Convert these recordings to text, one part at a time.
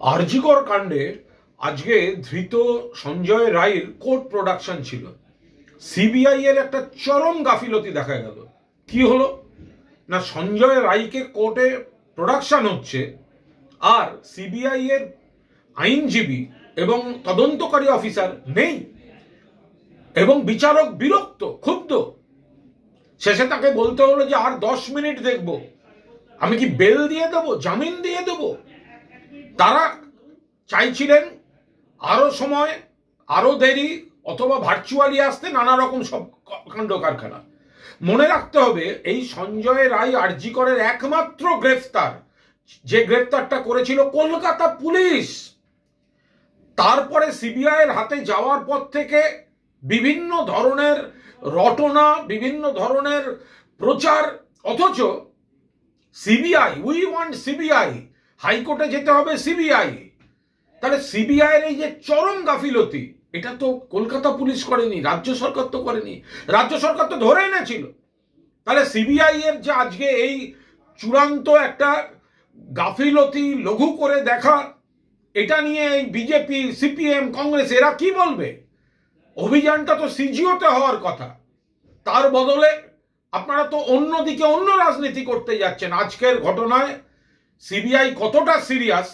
আরজিকর কাণ্ডে আজকে ধৃত সঞ্জয় রায়ের কোর্ট প্রোডাকশন ছিল। সিবিআই এর একটা চরম গাফিলতি দেখা গেল। কি হলো না, সঞ্জয় রায়কে কোর্টে প্রোডাকশন হচ্ছে, আর সিবিআই এর আইনজীবী এবং তদন্তকারী অফিসার নেই, এবং বিচারক বিরক্ত, ক্ষুব্ধ। শেষে তাকে বলতে হলো যে আর 10 মিনিট দেখব, আমি কি বেল দিয়ে দেবো, জামিন দিয়ে দেবো। তারা চাইছিলেন আরো সময়, আরো দেরি, অথবা ভার্চুয়ালি আসতে, নানা রকম সব কাণ্ড কারখানা। মনে রাখতে হবে, এই সঞ্জয় রায় আরজিকরের একমাত্র গ্রেফতার, যে গ্রেফতারটা করেছিল কলকাতা পুলিশ। তারপরে সিবিআই এর হাতে যাওয়ার পর থেকে বিভিন্ন ধরনের রটনা, বিভিন্ন ধরনের প্রচার, অথচ সিবিআই, উই ওয়ান্ট সিবিআই, হাইকোর্টে যেতে হবে সিবিআই। তাহলে সিবিআই এর এই যে চরম গাফিলতি, এটা তো কলকাতা পুলিশ করেনি, রাজ্য সরকার তো করেনি, রাজ্য সরকার তো ধরে এনেছিল। তাহলে সিবিআই এর যে আজকে এই চূড়ান্ত একটা গাফিলতি লঘু করে দেখা, এটা নিয়ে এই বিজেপি, সিপিএম, কংগ্রেস এরা কি বলবে? অভিযানটা তো সিজিওতে হওয়ার কথা, তার বদলে আপনারা তো অন্যদিকে অন্য রাজনীতি করতে যাচ্ছেন। আজকের ঘটনায় সিবিআই কতটা সিরিয়াস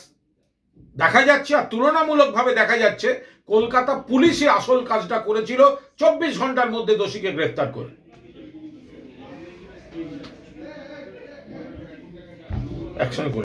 দেখা যাচ্ছে, আর তুলনামূলকভাবে দেখা যাচ্ছে কলকাতা পুলিশই আসল কাজটা করেছিল 24 ঘন্টার মধ্যে দোষীকে গ্রেফতার করে। একসঙ্গে